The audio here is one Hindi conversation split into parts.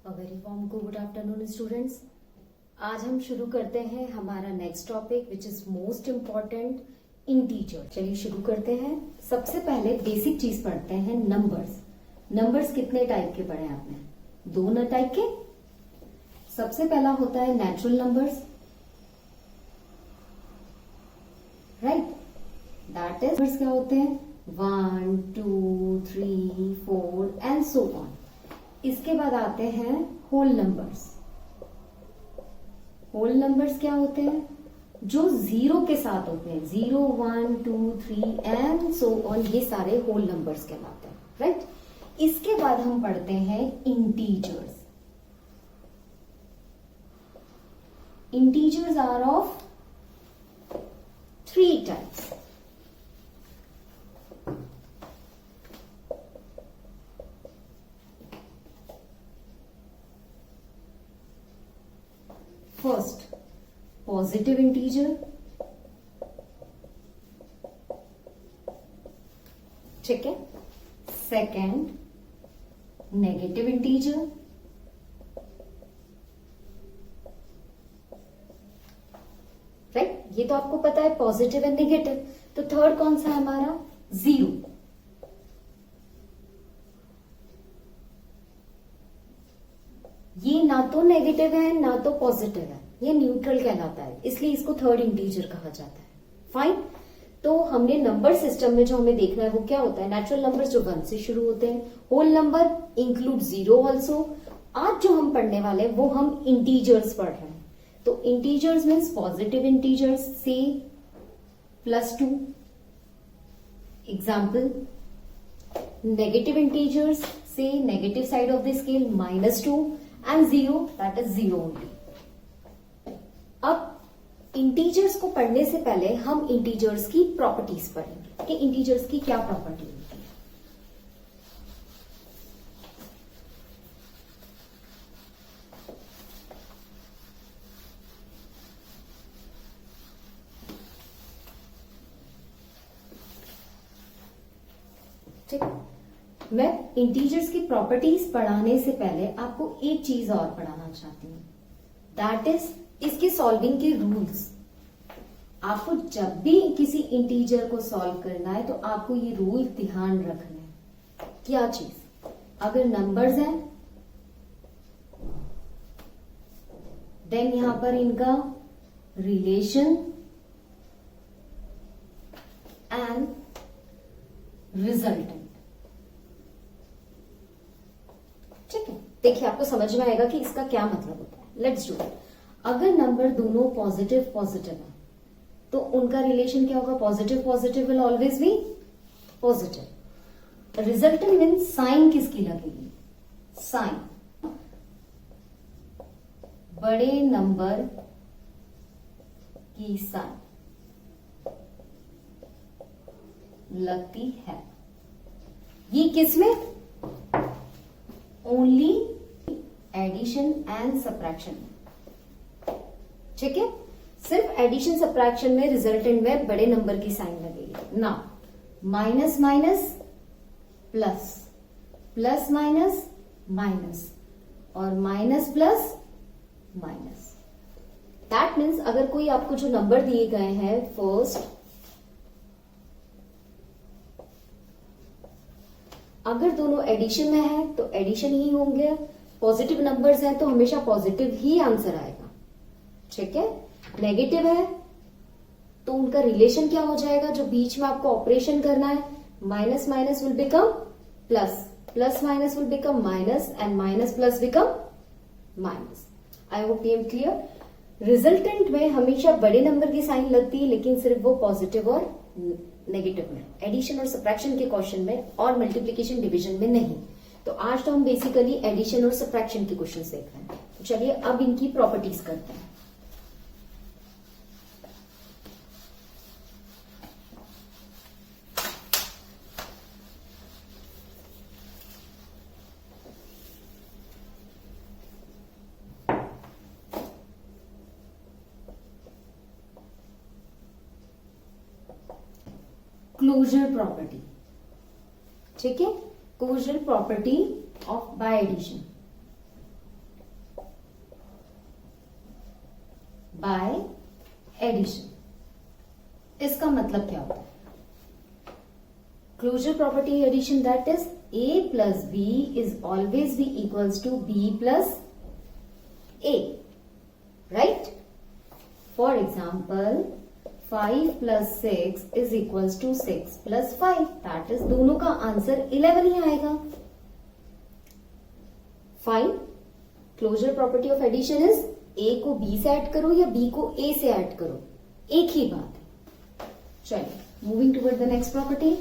A very warm good afternoon students. आज हम शुरू करते हैं हमारा next topic which is most important, integer. चलिए शुरू करते हैं। सबसे पहले बेसिक चीज पढ़ते हैं, नंबर्स। नंबर्स कितने टाइप के पढ़े आपने? दो न टाइप के। सबसे पहला होता है natural numbers, right. That is क्या होते हैं? 1 2 3 4 एंड सो ऑन। इसके बाद आते हैं होल नंबर्स। होल नंबर्स क्या होते हैं? जो जीरो के साथ होते हैं, 0 1 2 3 एंड सो ऑन, ये सारे होल नंबर्स कहलाते हैं, राइट। इसके बाद हम पढ़ते हैं integers. Integers are of 3 types. First, positive integer, ठीक है। Second, negative integer, right. ये तो आपको पता है, पॉजिटिव एंड नेगेटिव। तो थर्ड कौन सा है हमारा? जीरो। ये ना तो नेगेटिव है ना तो पॉजिटिव है, ये न्यूट्रल कहलाता है, इसलिए इसको थर्ड इंटीजर कहा जाता है। फाइन। तो हमने नंबर सिस्टम में जो हमें देखना है वो क्या होता है? नेचुरल नंबर्स जो 1 से शुरू होते हैं, whole number include zero also. आज जो हम पढ़ने वाले हैं वो हम इंटीजर्स पढ़ रहे हैं। तो इंटीजर्स मीन्स पॉजिटिव इंटीजर्स से +2 एग्जाम्पल, नेगेटिव इंटीजर्स से negative side of the scale -2 and 0, that is 0 only। अब इंटीजर्स को पढ़ने से पहले हम इंटीजर्स की प्रॉपर्टीज पढ़ेंगे कि इंटीजर्स की क्या प्रॉपर्टी होती है। ठीक है। मैं इंटीजर्स की प्रॉपर्टीज पढ़ाने से पहले आपको एक चीज और पढ़ाना चाहती हूँ, दैट इज इसके सॉल्विंग के रूल्स। आपको जब भी किसी इंटीजर को सॉल्व करना है तो आपको ये रूल ध्यान रखना है। क्या चीज? अगर नंबर्स हैं देन यहां पर इनका रिलेशन एंड रिजल्टेंट। ठीक है, देखिए आपको समझ में आएगा कि इसका क्या मतलब होता है। Let's do it. अगर नंबर दोनों पॉजिटिव पॉजिटिव है तो उनका रिलेशन क्या होगा? Positive positive will always B positive. Resultant means sign किसकी लगेगी? साइन बड़े नंबर की साइन लगती है। ये किसमें? ओनली एडिशन एंड सब्ट्रैक्शन में, ठीक है। सिर्फ एडिशन सब्ट्रैक्शन में रिजल्टेंट में बड़े नंबर की साइन लगेगी ना। Minus minus plus, plus minus minus, और minus plus minus. That means अगर कोई आपको जो नंबर दिए गए हैं, फर्स्ट अगर दोनों एडिशन में है तो एडिशन ही होंगे, पॉजिटिव नंबर्स हैं तो हमेशा पॉजिटिव ही आंसर आएगा, ठीक है। नेगेटिव है तो उनका रिलेशन क्या हो जाएगा? जो बीच में आपको ऑपरेशन करना है, minus minus will become plus, plus minus will become minus, and minus plus become minus. I hope I am clear. Resultant में हमेशा बड़े नंबर की साइन लगती है, लेकिन सिर्फ वो पॉजिटिव और नेगेटिव में, एडिशन और सब्ट्रैक्शन के क्वेश्चन में, और मल्टीप्लिकेशन डिवीजन में नहीं। तो आज तो हम बेसिकली एडिशन और सब्ट्रैक्शन के क्वेश्चन देख रहे हैं। तो चलिए अब इनकी प्रॉपर्टीज करते हैं। क्लोजर प्रॉपर्टी, ठीक है। Closure property of by addition. By addition. इसका मतलब क्या होता है? Closure property addition, that is a plus B is always b equals to b plus a, right? For example 5 plus 6 is equals to 6 plus 5, that is दोनों का आंसर 11 ही आएगा। Fine. Closure property of addition is a को b से ऐड करो या b को a से ऐड करो, एक ही बात है। चलिए moving toward the next property.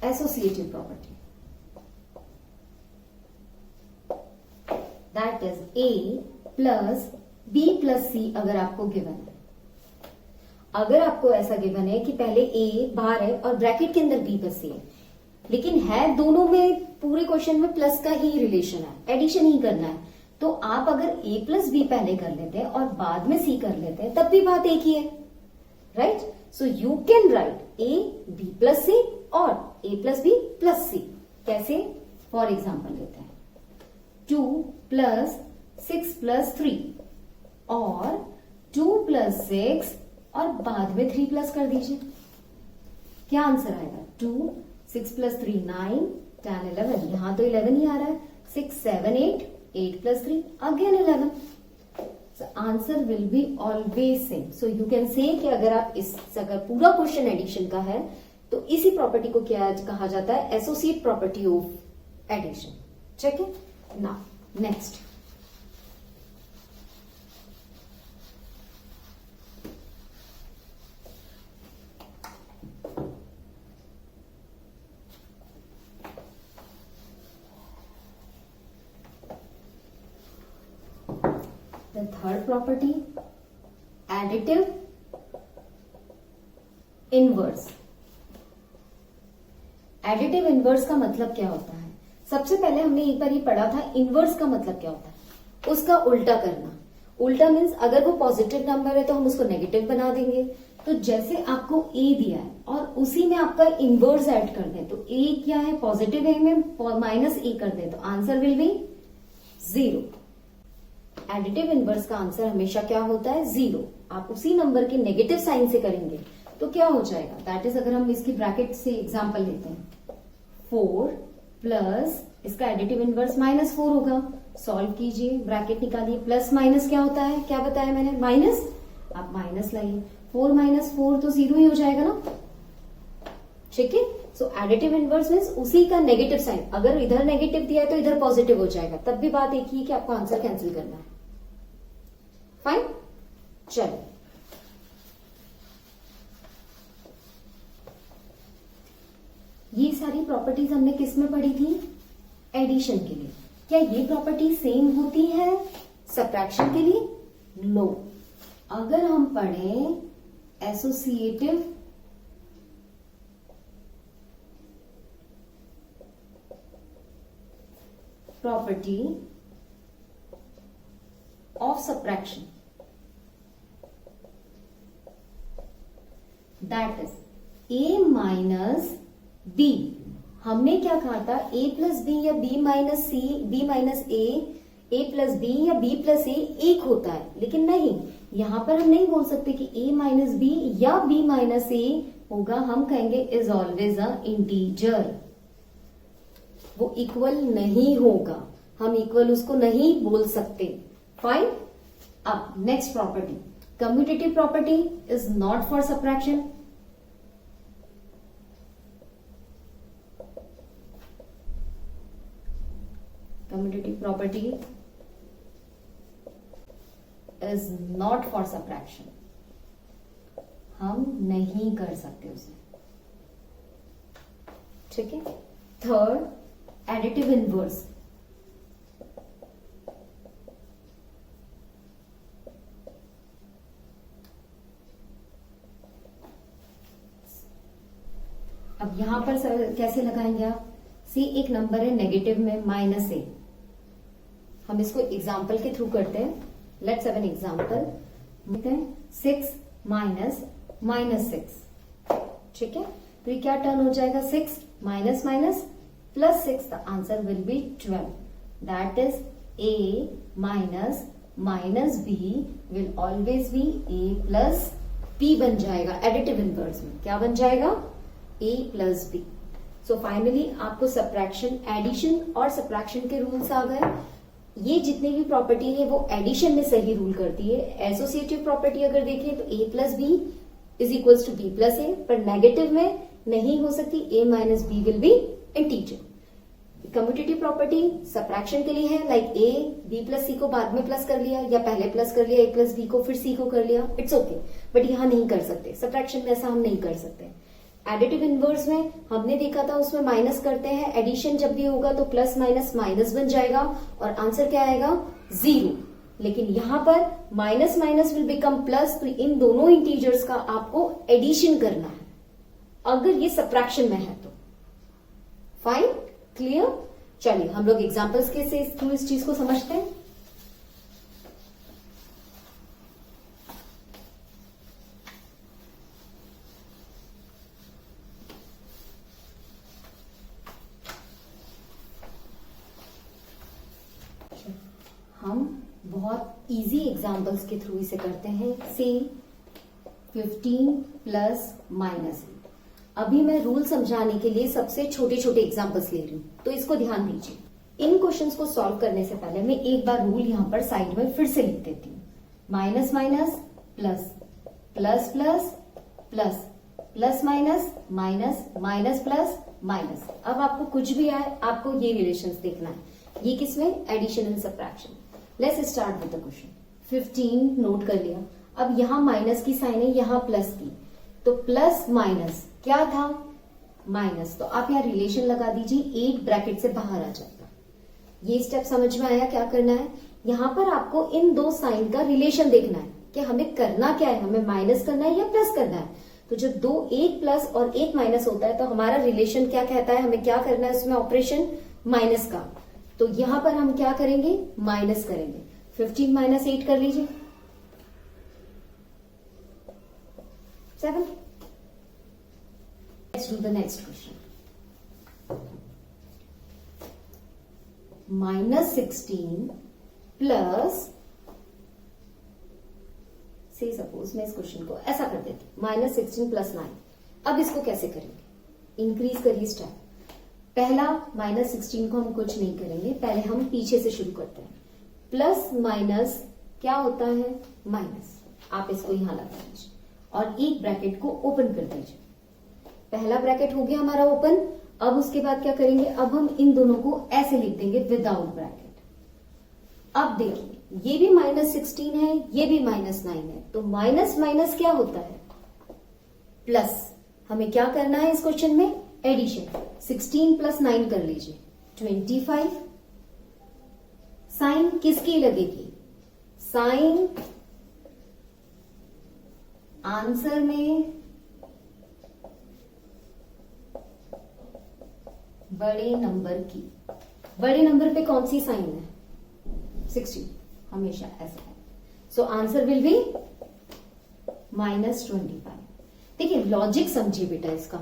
Associative property, that is a plus b plus c। अगर आपको गिवन है, अगर आपको ऐसा गिवन है कि पहले a बाहर है और ब्रैकेट के अंदर b प्लस c है, लेकिन है दोनों में, पूरे क्वेश्चन में प्लस का ही रिलेशन है, एडिशन ही करना है, तो आप अगर a प्लस बी पहले कर लेते हैं और बाद में c कर लेते हैं, तब भी बात एक ही है, right? So you can write a b plus c और a plus b plus c। कैसे? फॉर एग्जाम्पल लेते हैं 2 प्लस 6 प्लस 3 और 2 प्लस 6 और बाद में 3 प्लस कर दीजिए, क्या आंसर आएगा? 2 6 प्लस 3 9 10 11, यहां तो 11 ही आ रहा है। 6 7 8 8 plus 3 again 11। So answer will be always same. So you can say कि अगर पूरा क्वेश्चन एडिशन का है तो इसी प्रॉपर्टी को क्या कहा जाता है? Associate property of addition. ठीक है? Now next, the third property, additive inverse. Additive inverse का मतलब क्या होता है? सबसे पहले हमने एक बार ये पढ़ा था, इनवर्स का मतलब क्या होता है? उसका उल्टा करना। उल्टा मीन्स अगर वो पॉजिटिव नंबर है तो हम उसको नेगेटिव बना देंगे। तो जैसे आपको a दिया है और उसी में आपका इनवर्स ऐड कर दें, तो a क्या है? पॉजिटिव है में माइनस a कर दें तो answer will B 0। Additive inverse का आंसर हमेशा क्या होता है? 0। आप उसी नंबर के नेगेटिव साइन से करेंगे तो क्या हो जाएगा? दैट इज, अगर हम इसकी ब्रैकेट से एग्जांपल लेते हैं, 4 प्लस इसका एडिटिव इनवर्स -4 होगा। सॉल्व कीजिए, ब्रैकेट निकालिए, प्लस माइनस क्या होता है? क्या बताया मैंने? माइनस। आप माइनस लाइए, 4 माइनस 4 तो 0 ही हो जाएगा ना। ठीक है? सो एडिटिव इनवर्स मीन्स उसी का नेगेटिव साइन, अगर इधर नेगेटिव दिया है तो इधर पॉजिटिव हो जाएगा, तब भी बात एक ही है कि आपको आंसर कैंसिल करना है। फाइन, चलो ये सारी प्रॉपर्टीज हमने किस में पढ़ी थी? एडिशन के लिए। क्या ये प्रॉपर्टी सेम होती है सबट्रैक्शन के लिए? नो। अगर हम पढ़ें associative property of subtraction, that is a minus b। हमने क्या कहा था? a प्लस बी या b minus c, b minus a plus b या b प्लस a एक होता है, लेकिन नहीं, यहां पर हम नहीं बोल सकते कि a माइनस बी या b माइनस a होगा। हम कहेंगे इज ऑलवेज अ इंटीजर, वो इक्वल नहीं होगा, हम इक्वल उसको नहीं बोल सकते। फाइन। अब next property, commutative property is not for subtraction. Commutative property is not for subtraction, हम नहीं कर सकते उसे। ठीक है? Third, additive inverse. अब यहां पर कैसे लगाएंगे आप? सी एक नंबर है नेगेटिव में -a, हम इसको एग्जाम्पल के थ्रू करते हैं। Let's have an example. 6 minus -6। ठीक है? तो ये क्या टर्न हो जाएगा? 6 minus minus plus 6, the answer will be 12। That is a minus minus B will always be a plus b बन जाएगा एडिटिव इनवर्स में। क्या बन जाएगा? a plus b. So finally आपको सब्ट्रैक्शन, एडिशन और सब्ट्रैक्शन के रूल्स आ गए। ये जितनी भी प्रॉपर्टी है वो एडिशन में सही रूल करती है। एसोसिएटिव प्रॉपर्टी अगर देखें तो a plus B is equals to B plus A, पर नेगेटिव में नहीं हो सकती, a minus B will be integer. Commutative property subtraction के लिए है, like a b plus C को बाद में प्लस कर लिया या पहले प्लस कर लिया a प्लस बी को फिर c को कर लिया, इट्स ओके। बट यहां नहीं कर सकते, सब्ट्रैक्शन में ऐसा हम नहीं कर सकते। एडिटिव इनवर्स में हमने देखा था उसमें माइनस करते हैं, एडिशन जब भी होगा तो प्लस माइनस माइनस बन जाएगा और आंसर क्या आएगा? 0। लेकिन यहां पर minus minus will become plus, तो इन दोनों इंटीजर्स का आपको एडिशन करना है अगर ये सब्ट्रैक्शन में है तो। Fine, clear? चलिए हम लोग एग्जांपल्स के से थ्रू इस चीज को समझते हैं। हम बहुत इजी एग्जांपल्स के थ्रू इसे करते हैं। से 15 प्लस माइनस 8। अभी मैं रूल समझाने के लिए सबसे छोटे छोटे एग्जांपल्स ले रही हूं, तो इसको ध्यान दीजिए। इन क्वेश्चंस को सॉल्व करने से पहले मैं एक बार रूल यहां पर साइड में फिर से लिख देती हूँ। Minus minus plus, plus plus plus, plus minus minus, minus plus minus. अब आपको कुछ भी आए, आपको ये रिलेशंस देखना है। ये किसमें? Addition and subtraction. Let's start with the question. 15 note कर लिया। अब यहां माइनस की साइन है, यहां प्लस की, तो प्लस माइनस क्या था? माइनस। तो आप यहां रिलेशन लगा दीजिए, 8 ब्रैकेट से बाहर आ जाएगा। ये स्टेप समझ में आया? क्या करना है, यहां पर आपको इन दो साइन का रिलेशन देखना है कि हमें करना क्या है, हमें माइनस करना है या प्लस करना है। तो जब दो, एक प्लस और एक माइनस होता है तो हमारा रिलेशन क्या कहता है, हमें क्या करना है उसमें ऑपरेशन माइनस का। तो यहां पर हम क्या करेंगे? माइनस करेंगे। 15 माइनस 8 कर लीजिए, 7। Let's do the next question. -16 plus, से सपोज मैं इस क्वेश्चन को ऐसा कर देती हूं, -16 प्लस 9। अब इसको कैसे करेंगे? इंक्रीज करिए स्टेप। पहला -16 को हम कुछ नहीं करेंगे, पहले हम पीछे से शुरू करते हैं। प्लस माइनस क्या होता है? माइनस। आप इसको यहां लगा दीजिए और एक ब्रैकेट को ओपन कर दीजिए। पहला ब्रैकेट हो गया हमारा ओपन। अब उसके बाद क्या करेंगे? अब हम इन दोनों को ऐसे लिख देंगे विदाउट ब्रैकेट। अब देखिए, ये भी -16 है, ये भी -9 है, तो माइनस माइनस क्या होता है? प्लस। हमें क्या करना है इस क्वेश्चन में? एडिशन। 16 प्लस 9 कर लीजिए, 25। साइन किसकी लगेगी? साइन आंसर में बड़े नंबर की। बड़े नंबर पे कौन सी साइन है? 16, हमेशा ऐसा है। सो आंसर विल बी -25। देखिए लॉजिक समझिए बेटा इसका।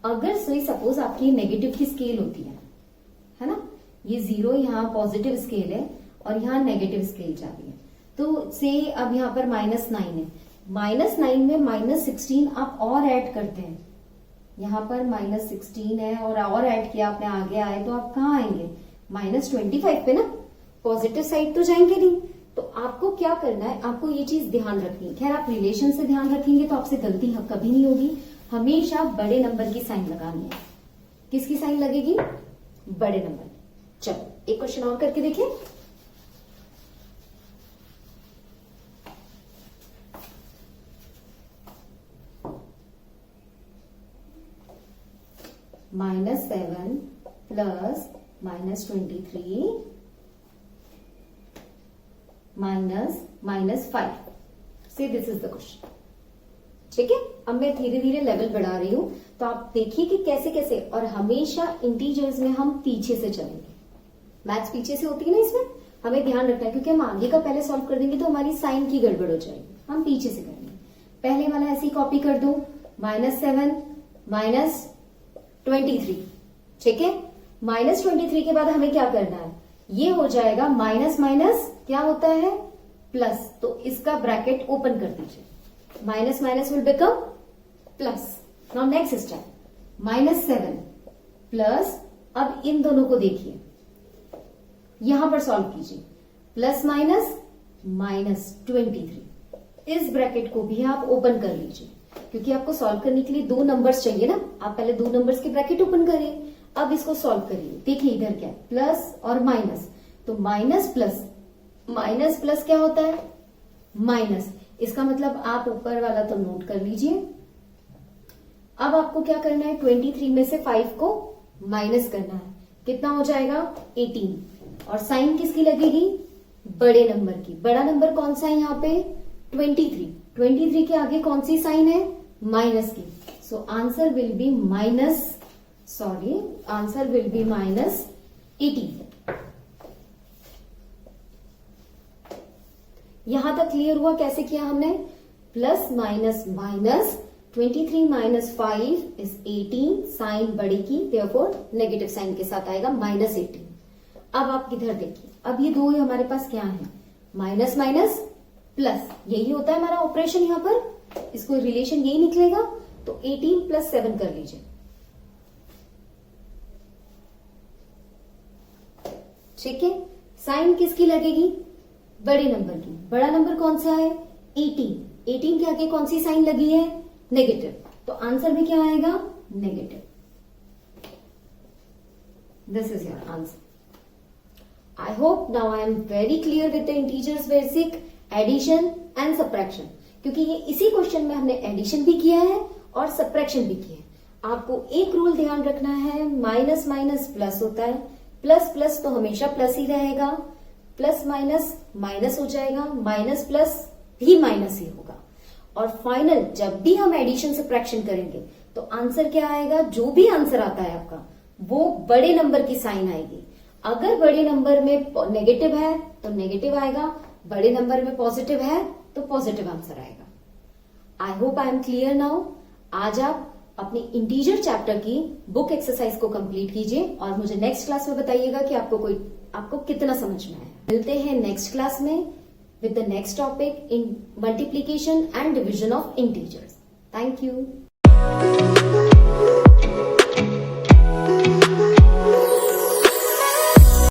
अगर सही सपोज आपकी नेगेटिव की स्केल होती है ना, ये 0 यहाँ पॉजिटिव स्केल है और यहाँ नेगेटिव स्केल जा रही है, तो से अब यहाँ पर -9 है। -9 में -16 आप और ऐड करते हैं। यहाँ पर -16 है और ऐड किया आपने, आगे आए तो आप कहाँ आएंगे? -25 पे ना, पॉजिटिव साइड तो जाएंगे नहीं। तो आपको क्या करना है, आपको ये चीज ध्यान रखनी है। खैर आप रिलेशन से ध्यान रखेंगे तो आपसे गलती कभी नहीं होगी। हमेशा बड़े नंबर की साइन लगानी है। किसकी साइन लगेगी? बड़े नंबर। चलो एक क्वेश्चन और करके देखिए। -7 प्लस -23 -5 से दिस इज द क्वेश्चन। ठीक है, अब मैं धीरे धीरे लेवल बढ़ा रही हूं, तो आप देखिए कि कैसे कैसे। और हमेशा इंटीजर्स में हम पीछे से चलेंगे। मैथ्स पीछे से होती है ना, इसमें हमें ध्यान रखना है, क्योंकि हम आगे का पहले सॉल्व कर देंगे तो हमारी साइन की गड़बड़ हो जाएगी। हम पीछे से करेंगे। पहले वाला ऐसे ही कॉपी कर दो, -7 -23। ठीक है, -23 के बाद हमें क्या करना है? ये हो जाएगा माइनस माइनस क्या होता है प्लस, तो इसका ब्रैकेट ओपन कर दीजिए, minus minus will become plus. Now next step -7 plus, अब इन दोनों को देखिए, यहां पर सॉल्व कीजिए, प्लस माइनस -23। इस ब्रैकेट को भी आप ओपन कर लीजिए, क्योंकि आपको सॉल्व करने के लिए 2 नंबर्स चाहिए ना, आप पहले 2 नंबर्स के ब्रैकेट ओपन करिए, अब इसको सॉल्व करिए। देखिए इधर क्या है, प्लस और माइनस, तो माइनस प्लस क्या होता है माइनस, इसका मतलब आप ऊपर वाला तो नोट कर लीजिए। अब आपको क्या करना है, 23 में से 5 को माइनस करना है, कितना हो जाएगा 18, और साइन किसकी लगेगी, बड़े नंबर की। बड़ा नंबर कौन सा है यहाँ पे 23 के आगे कौन सी साइन है, माइनस की। So answer will be -18। यहां तक क्लियर हुआ कैसे किया हमने, plus minus minus, 23 - 5 is 18, sign बड़ी की, देयरफॉर नेगेटिव साइन के साथ आएगा -18। अब आप किधर देखिए, अब ये दो हमारे पास क्या है, माइनस माइनस प्लस, यही होता है हमारा ऑपरेशन यहाँ पर, इसको रिलेशन यही निकलेगा, तो 18 + 7 कर लीजिए। ठीक है, साइन किसकी लगेगी, बड़े नंबर की। बड़ा नंबर कौन सा है 18 के आगे कौन सी साइन लगी है, नेगेटिव, तो आंसर में क्या आएगा, negative. This is your answer. I hope now I am very clear with the integers basic, addition and subtraction, क्योंकि ये इसी क्वेश्चन में हमने एडिशन भी किया है और सब्ट्रैक्शन भी किया है। आपको एक रूल ध्यान रखना है, माइनस माइनस प्लस होता है, प्लस प्लस तो हमेशा प्लस ही रहेगा, प्लस माइनस माइनस हो जाएगा, माइनस प्लस भी माइनस ही होगा, और फाइनल जब भी हम एडिशन सब्ट्रैक्शन करेंगे तो आंसर क्या आएगा, जो भी आंसर आता है आपका वो बड़े नंबर की साइन आएगी। अगर बड़े नंबर में नेगेटिव है तो नेगेटिव आएगा, बड़े नंबर में पॉजिटिव है तो पॉजिटिव आंसर आएगा। I hope I am clear now. आज आप अपनी इंटीजर चैप्टर की बुक एक्सरसाइज को कंप्लीट कीजिए और मुझे नेक्स्ट क्लास में बताइएगा कि आपको कितना समझ में आया। मिलते हैं नेक्स्ट क्लास में with the next topic in multiplication and division of integers. Thank you.